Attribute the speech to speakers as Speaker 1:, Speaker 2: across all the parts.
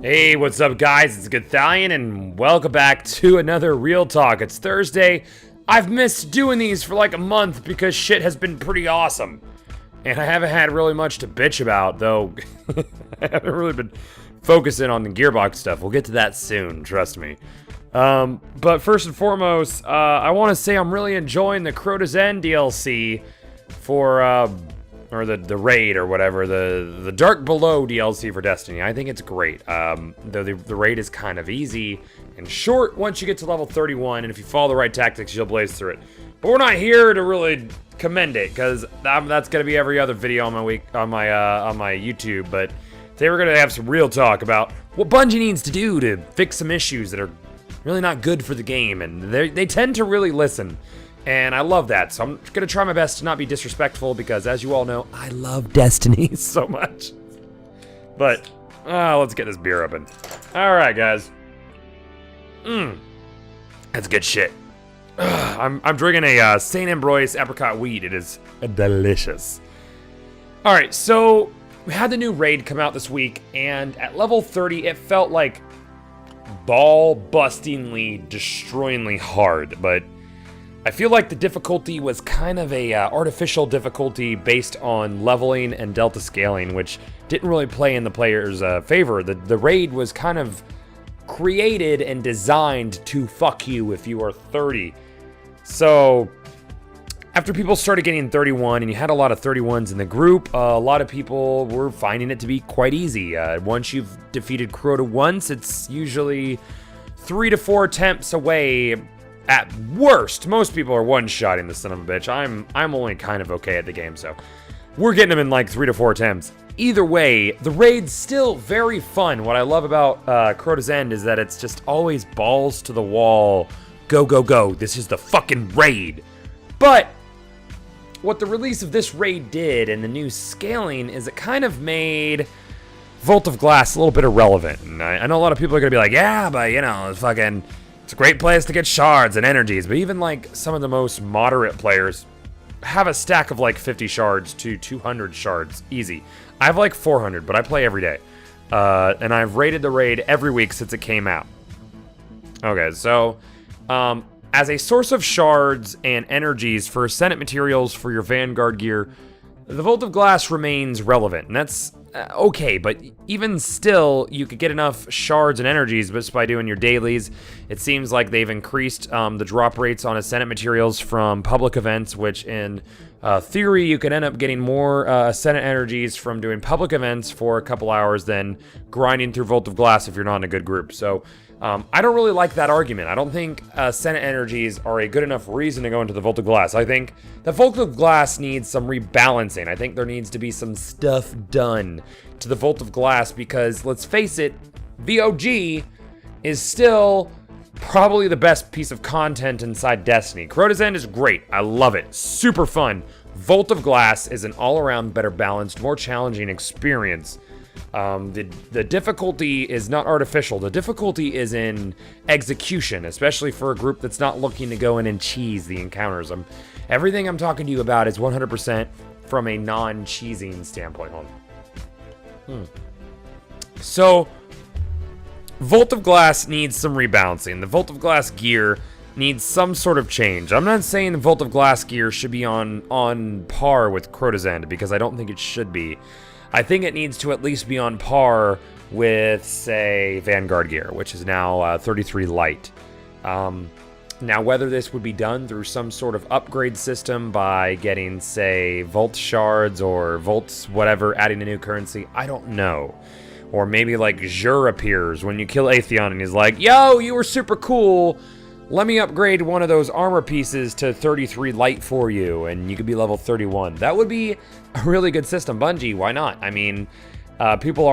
Speaker 1: Hey, what's up, guys? It's Gothalion, and welcome back to another Real Talk. It's Thursday. I've missed doing these for like a month because shit has been pretty awesome. And I haven't had really much to bitch about, though. I haven't really been focusing on the Gearbox stuff. We'll get to that soon, trust me. But first and foremost, I want to say I'm really enjoying the colonized DLC for, or the raid or whatever, the Dark Below DLC for Destiny. I think it's great. Though the raid is kind of easy and short once you get to level 31, and if you follow the right tactics, you'll blaze through it. But we're not here to really commend it, because that's gonna be every other video on my YouTube. But today we're gonna have some real talk about what Bungie needs to do to fix some issues that are really not good for the game, and they tend to really listen. And I love that, so I'm going to try my best to not be disrespectful, because as you all know, I love Destiny so much. But, let's get this beer open. Alright, guys. That's good shit. I'm drinking a St. Ambroise apricot wheat. It is delicious. Alright, so we had the new raid come out this week, and at level 30, it felt like ball-bustingly, destroyingly hard, but I feel like the difficulty was kind of a artificial difficulty based on leveling and delta scaling, which didn't really play in the player's favor. The raid was kind of created and designed to fuck you if you are 30. So after people started getting 31, and you had a lot of 31s in the group, a lot of people were finding it to be quite easy. Once you've defeated Crota once, it's usually 3 to 4 attempts away. At worst. Most people are one-shotting the son of a bitch. I'm only kind of okay at the game, so we're getting them in like 3 to 4 attempts. Either way, the raid's still very fun. What I love about Crota's End is that it's just always balls to the wall. Go, go, go. This is the fucking raid. But what the release of this raid did and the new scaling is it kind of made Vault of Glass a little bit irrelevant. And I know a lot of people are going to be like, yeah, but you know, it's a great place to get shards and energies, but even like some of the most moderate players have a stack of like 50 shards to 200 shards, easy. I have like 400, but I play every day. And I've raided the raid every week since it came out. Okay, so as a source of shards and energies for Ascendant materials for your Vanguard gear, the Vault of Glass remains relevant, and that's okay, but even still, you could get enough shards and energies just by doing your dailies. It seems like they've increased the drop rates on Ascendant materials from public events, which in theory, you could end up getting more Ascendant energies from doing public events for a couple hours than grinding through Vault of Glass if you're not in a good group. So I don't really like that argument. I don't think Ascendant energies are a good enough reason to go into the Vault of Glass. I think the Vault of Glass needs some rebalancing. I think there needs to be some stuff done to the Vault of Glass because, let's face it, VOG is still probably the best piece of content inside Destiny. Crota's End is great. I love it. Super fun. Vault of Glass is an all-around better balanced, more challenging experience. The difficulty is not artificial. The difficulty is in execution, especially for a group that's not looking to go in and cheese the encounters. Everything I'm talking to you about is 100% from a non-cheesing standpoint. Hold on. So, Vault of Glass needs some rebalancing. The Vault of Glass gear needs some sort of change. I'm not saying the Vault of Glass gear should be on par with Crota's End, because I don't think it should be. I think it needs to at least be on par with, say, Vanguard gear, which is now 33 light. Now, whether this would be done through some sort of upgrade system by getting, say, Vault shards or Vaults, whatever, adding a new currency, I don't know. Or maybe like Jur appears when you kill Atheon and he's like, yo, you were super cool. Let me upgrade one of those armor pieces to 33 light for you, and you could be level 31. That would be a really good system. Bungie, why not? I mean, most people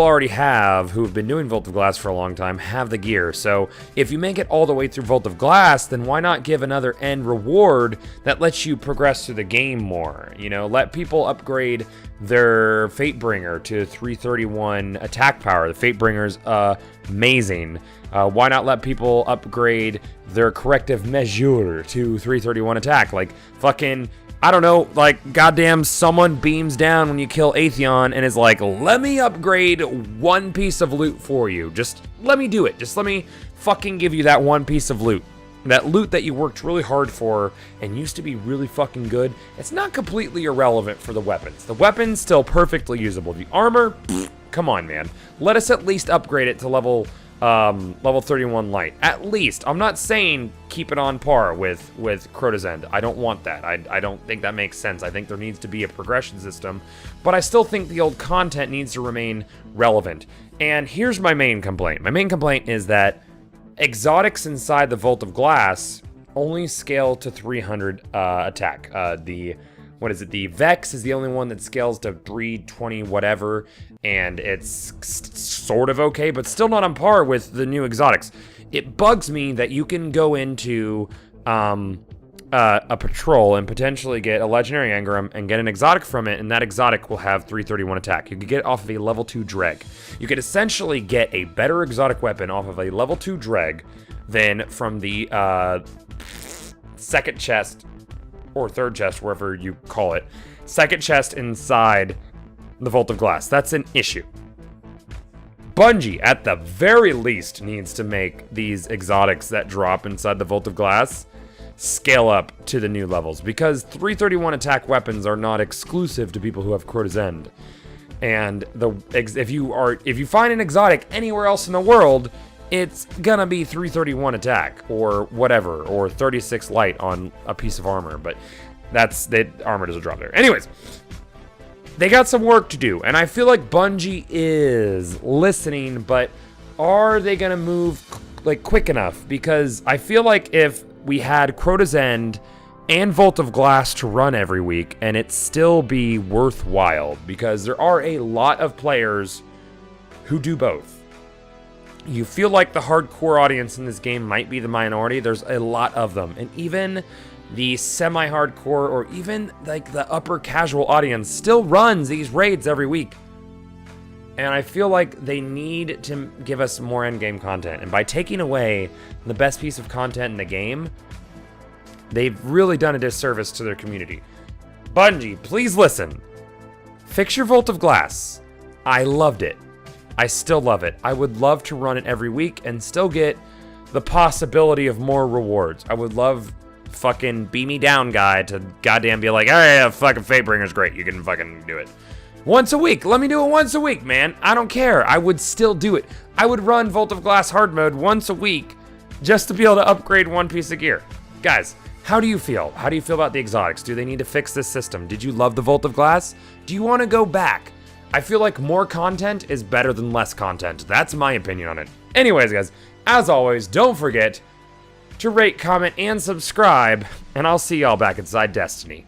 Speaker 1: already have, who have been doing Vault of Glass for a long time, have the gear. So if you make it all the way through Vault of Glass, then why not give another end reward that lets you progress through the game more? You know, let people upgrade their Fatebringer to 331 attack power. The Fatebringer's amazing. Why not let people upgrade their corrective measure to 331 attack? Like, fucking, I don't know, like, goddamn, someone beams down when you kill Atheon and is like, let me upgrade one piece of loot for you. Just let me do it. Just let me fucking give you that one piece of loot. That loot that you worked really hard for and used to be really fucking good. It's not completely irrelevant for the weapons. The weapon's still perfectly usable. The armor, pfft, come on, man. Let us at least upgrade it to level 31 light. At least. I'm not saying keep it on par with Crota's End. I don't want that. I don't think that makes sense. I think there needs to be a progression system, but I still think the old content needs to remain relevant. And here's my main complaint. My main complaint is that exotics inside the Vault of Glass only scale to 300 attack. What is it? The Vex is the only one that scales to 320 whatever, and it's sort of okay, but still not on par with the new exotics. It bugs me that you can go into a patrol and potentially get a legendary engram and get an exotic from it, and that exotic will have 331 attack. You could get it off of a level 2 Dreg. You could essentially get a better exotic weapon off of a level 2 Dreg than from the second chest or third chest, wherever you call it. Second chest inside the Vault of Glass. That's an issue. Bungie, at the very least, needs to make these exotics that drop inside the Vault of Glass scale up to the new levels, because 331 attack weapons are not exclusive to people who have Crota's End. And if you find an exotic anywhere else in the world, it's gonna be 331 attack or whatever, or 36 light on a piece of armor, but armor doesn't drop there. Anyways, they got some work to do, and I feel like Bungie is listening, but are they gonna move like quick enough? Because I feel like if we had Crota's End and Vault of Glass to run every week, and it still be worthwhile, because there are a lot of players who do both. You feel like the hardcore audience in this game might be the minority. There's a lot of them. And even the semi-hardcore or even like the upper casual audience still runs these raids every week. And I feel like they need to give us more endgame content. And by taking away the best piece of content in the game, they've really done a disservice to their community. Bungie, please listen. Fix your Vault of Glass. I loved it. I still love it. I would love to run it every week and still get the possibility of more rewards. I would love fucking Beat Me Down guy to goddamn be like, oh yeah, fucking Fatebringer's great. You can fucking do it. Once a week. Let me do it once a week, man. I don't care. I would still do it. I would run Vault of Glass hard mode once a week just to be able to upgrade one piece of gear. Guys, how do you feel? How do you feel about the exotics? Do they need to fix this system? Did you love the Vault of Glass? Do you want to go back? I feel like more content is better than less content. That's my opinion on it. Anyways, guys, as always, don't forget to rate, comment, and subscribe, and I'll see y'all back inside Destiny.